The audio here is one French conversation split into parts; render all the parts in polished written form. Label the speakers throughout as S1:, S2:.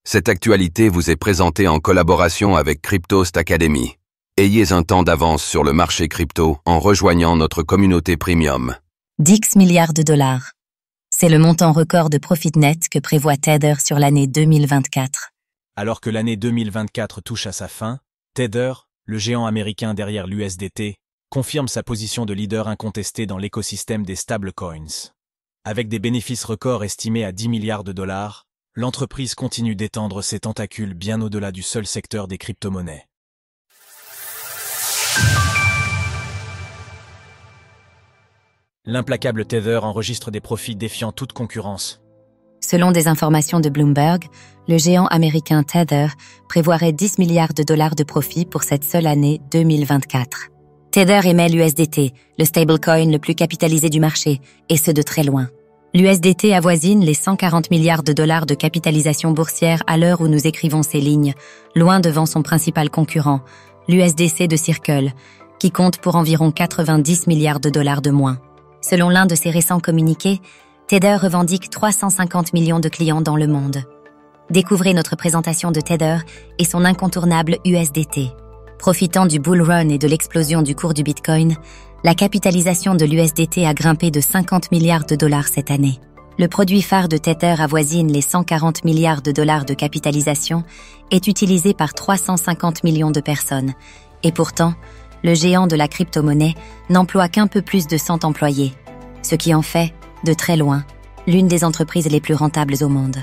S1: Cette actualité vous est présentée en collaboration avec Cryptost Academy. Ayez un temps d'avance sur le marché crypto en rejoignant notre communauté premium.
S2: 10 milliards de dollars. C'est le montant record de profit net que prévoit Tether sur l'année 2024.
S3: Alors que l'année 2024 touche à sa fin, Tether, le géant américain derrière l'USDT, confirme sa position de leader incontesté dans l'écosystème des stablecoins. Avec des bénéfices records estimés à 10 milliards de dollars, l'entreprise continue d'étendre ses tentacules bien au-delà du seul secteur des crypto-monnaies. L'implacable Tether enregistre des profits défiant toute concurrence.
S2: Selon des informations de Bloomberg, le géant américain Tether prévoirait 10 milliards de dollars de profit pour cette seule année 2024. Tether émet l'USDT, le stablecoin le plus capitalisé du marché, et ce de très loin. L'USDT avoisine les 140 milliards de dollars de capitalisation boursière à l'heure où nous écrivons ces lignes, loin devant son principal concurrent, l'USDC de Circle, qui compte pour environ 90 milliards de dollars de moins. Selon l'un de ses récents communiqués, Tether revendique 350 millions de clients dans le monde. Découvrez notre présentation de Tether et son incontournable USDT. Profitant du bull run et de l'explosion du cours du Bitcoin, la capitalisation de l'USDT a grimpé de 50 milliards de dollars cette année. Le produit phare de Tether avoisine les 140 milliards de dollars de capitalisation, est utilisé par 350 millions de personnes. Et pourtant, le géant de la crypto-monnaie n'emploie qu'un peu plus de 100 employés, ce qui en fait, de très loin, l'une des entreprises les plus rentables au monde.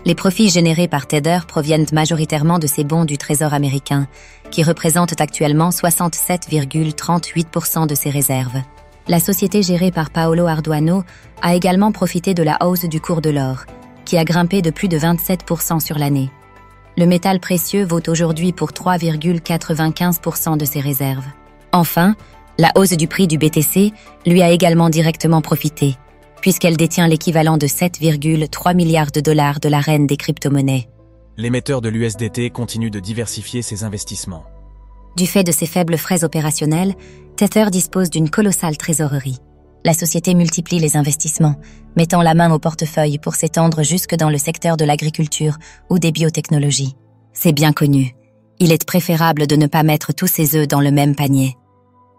S2: Les profits générés par Tether proviennent majoritairement de ses bons du Trésor américain, qui représentent actuellement 67,38% de ses réserves. La société gérée par Paolo Ardoano a également profité de la hausse du cours de l'or, qui a grimpé de plus de 27% sur l'année. Le métal précieux vaut aujourd'hui pour 3,95% de ses réserves. Enfin, la hausse du prix du BTC lui a également directement profité, puisqu'elle détient l'équivalent de 7,3 milliards de dollars de la reine des crypto-monnaies.
S3: L'émetteur de l'USDT continue de diversifier ses investissements.
S2: Du fait de ses faibles frais opérationnels, Tether dispose d'une colossale trésorerie. La société multiplie les investissements, mettant la main au portefeuille pour s'étendre jusque dans le secteur de l'agriculture ou des biotechnologies. C'est bien connu. Il est préférable de ne pas mettre tous ses œufs dans le même panier.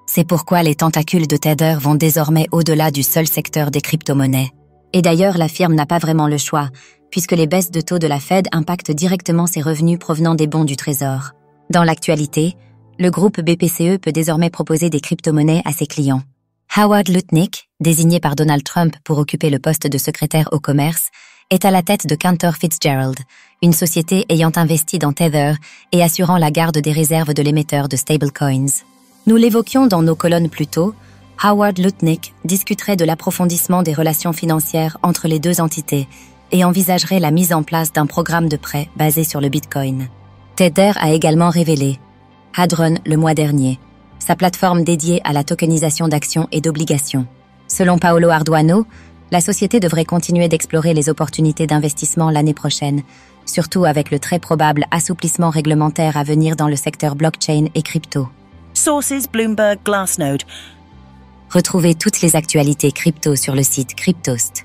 S2: C'est pourquoi les tentacules de Tether vont désormais au-delà du seul secteur des crypto-monnaies. Et d'ailleurs, la firme n'a pas vraiment le choix, puisque les baisses de taux de la Fed impactent directement ses revenus provenant des bons du Trésor. Dans l'actualité, le groupe BPCE peut désormais proposer des crypto-monnaies à ses clients. Howard Lutnick, désigné par Donald Trump pour occuper le poste de secrétaire au commerce, est à la tête de Cantor Fitzgerald, une société ayant investi dans Tether et assurant la garde des réserves de l'émetteur de stablecoins. Nous l'évoquions dans nos colonnes plus tôt, Howard Lutnick discuterait de l'approfondissement des relations financières entre les deux entités et envisagerait la mise en place d'un programme de prêt basé sur le Bitcoin. Tether a également révélé, Hadron le mois dernier, sa plateforme dédiée à la tokenisation d'actions et d'obligations. Selon Paolo Ardoano, la société devrait continuer d'explorer les opportunités d'investissement l'année prochaine, surtout avec le très probable assouplissement réglementaire à venir dans le secteur blockchain et crypto.
S4: Sources Bloomberg Glassnode.
S2: Retrouvez toutes les actualités crypto sur le site cryptost.fr.